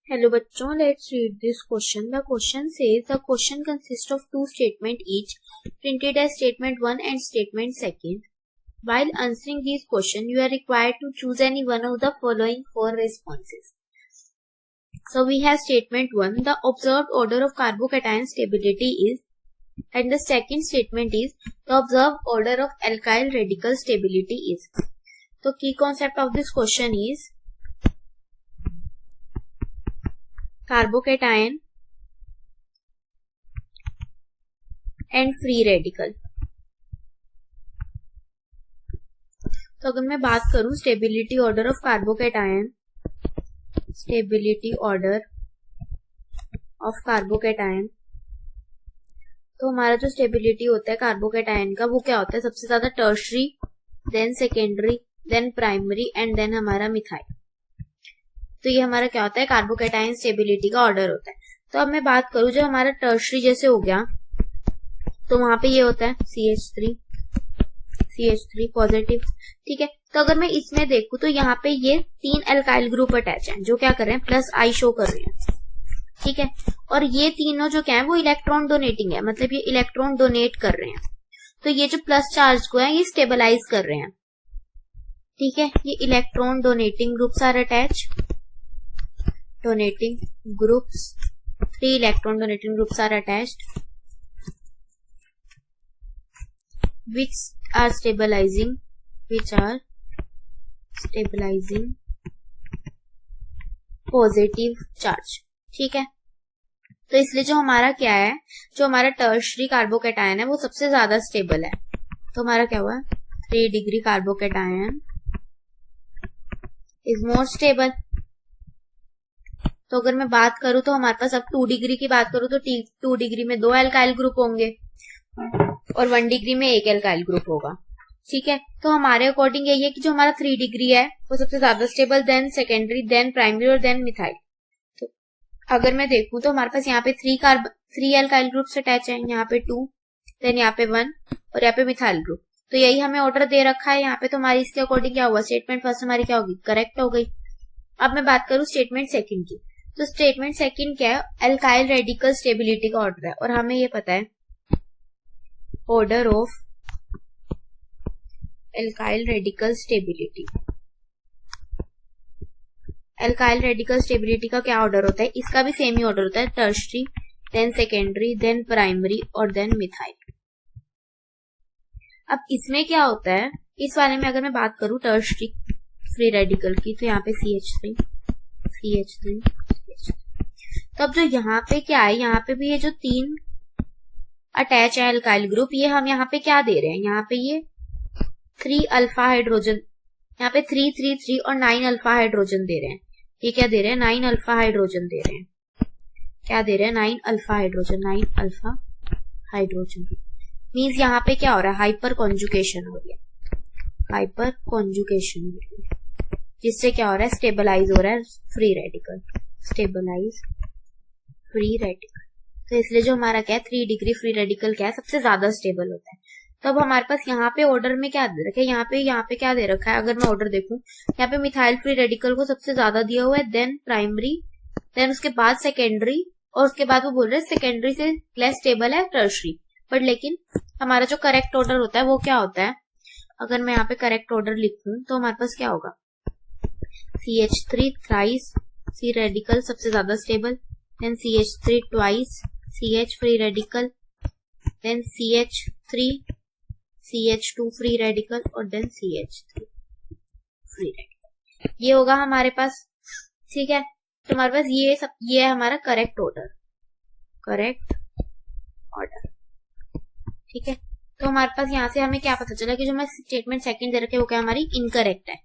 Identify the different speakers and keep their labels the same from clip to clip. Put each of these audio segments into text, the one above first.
Speaker 1: Hello बच्चों, let's read this question. The question says the question consists of two statements each, printed as statement 1 and statement 2. While answering these questions, you are required to choose any one of the following four responses. So we have statement 1, the observed order of carbocation stability is, and the second statement is, the observed order of alkyl radical stability is. So key concept of this question is carbocation and free radical. तो अगर मैं बात करूं stability order of carbocation, stability order of carbocation, तो हमारा जो stability होता है कार्बोकेटायन का वो क्या होता है, सबसे ज्यादा tertiary, then secondary, then primary and then हमारा मिथाइल. तो ये हमारा क्या होता है, कार्बोकेटायन स्टेबिलिटी का ऑर्डर होता है. तो अब मैं बात करूं जो हमारा टर्शरी जैसे हो गया, तो वहां पे ये होता है CH3 पॉजिटिव. ठीक है, तो अगर मैं इसमें देखूं तो यहाँ पे ये 3 एल्काइल ग्रुप अटैच हैं जो क्या कर रहे हैं, प्लस आई शो कर रहे हैं. ठीक है, और ये तीनों जो क्या है वो इलेक्ट्रॉन डोनेटिंग है, मतलब ये इलेक्ट्रॉन डोनेट कर रहे हैं. तो ये जो प्लस चार्ज को है ये स्टेबलाइज कर रहे हैं. ठीक है, ये electron donating groups are attach, donating groups, 3 electron donating groups are attached, which are stabilizing positive charge. ठीक है, तो इसलिए जो हमारा क्या है, जो हमारा टर्शरी कार्बोकेटायन है वो सबसे ज्यादा स्टेबल है. तो हमारा क्या हुआ, 3 degree carbocation is more stable. तो अगर मैं बात करूं तो हमारे पास अब 2 डिग्री की बात करूं तो 2 डिग्री में 2 एल्काइल ग्रुप होंगे और 1 डिग्री में 1 एल्काइल ग्रुप होगा. ठीक है, तो हमारे अकॉर्डिंग यही है कि जो हमारा 3 डिग्री है वो सबसे ज्यादा stable, then secondary, then primary और देन मिथाइल. तो अगर मैं देखूं तो हमारे पास यहाँ पे 3 एल्काइल ग्रुप्स अटैच है, यहाँ पे 2, देन यहाँ पे 1 और यहाँ पे मिथाइल ग्रुप. तो यही हमें ऑर्डर दे रखा है यहाँ पे. तो हमारी इसके अकॉर्डिंग क्या हुआ, स्टेटमेंट फर्स्ट हमारी क्या होगी, करेक्ट हो गई. अब मैं बात करूं स्टेटमेंट सेकंड की, तो स्टेटमेंट सेकंड क्या है, अल्काइल रेडिकल स्टेबिलिटी का ऑर्डर है और हमें ये पता है order of alkyl radical stability. Alkyl radical stability का क्या ऑर्डर होता है, इसका भी सेम ही ऑर्डर होता है, tertiary, then secondary, then primary और देन मिथाइल. अब इसमें क्या होता है, इस वाले में अगर मैं बात करूं टर्शरी फ्री रेडिकल की, तो यहाँ पे CH3. तो अब जो यहाँ पे क्या है, यहाँ पे भी ये जो 3 अटैच है एल्काइल ग्रुप, ये हम यहाँ पे क्या दे रहे हैं, यहाँ पे ये 3 अल्फा हाइड्रोजन, यहाँ पे 3 और 9 अल्फा हाइड्रोजन दे रहे हैं. ये क्या दे रहे हैं, 9 अल्फा हाइड्रोजन दे रहे हैं. क्या दे रहे हैं, 9 अल्फा हाइड्रोजन. मीन्स यहाँ पे क्या हो रहा है, हाइपर कॉन्जुगेशन हो रही है, जिससे क्या हो रहा है, स्टेबलाइज हो रहा है फ्री रेडिकल, तो इसलिए जो हमारा क्या है 3 डिग्री फ्री रेडिकल क्या है, सबसे ज्यादा स्टेबल होता है. तो अब हमारे पास यहाँ पे ऑर्डर में क्या दे रखा है, यहाँ पे क्या दे रखा है, अगर मैं ऑर्डर देखूं, यहाँ पे मिथाइल फ्री रेडिकल को सबसे ज्यादा दिया हुआ है, देन प्राइमरी, देन उसके बाद सेकेंडरी, और उसके बाद वो बोल रहे हैं सेकेंडरी से लेस स्टेबल है टर्शरी. बट लेकिन हमारा जो करेक्ट ऑर्डर होता है वो क्या होता है, अगर मैं यहाँ पे करेक्ट ऑर्डर लिखूं तो हमारे पास क्या होगा, CH3 थ्राइस फ्री रेडिकल सबसे ज्यादा stable, then CH3 twice CH free radical, then CH3 CH2 free radical और देन CH3 फ्री रेडिकल. ये होगा हमारे पास. ठीक है, तो हमारे पास ये है हमारा करेक्ट ऑर्डर. ठीक है, तो हमारे पास यहाँ से हमें क्या पता चला कि जो मैं स्टेटमेंट सेकंड दे रखे वो क्या हमारी इनकरेक्ट है.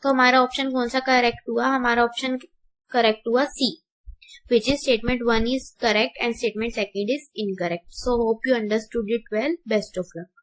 Speaker 1: तो हमारा ऑप्शन कौन सा करेक्ट हुआ, हमारा ऑप्शन करेक्ट हुआ C, which is statement 1 is correct and statement second is incorrect. So hope you understood it well. Best of luck.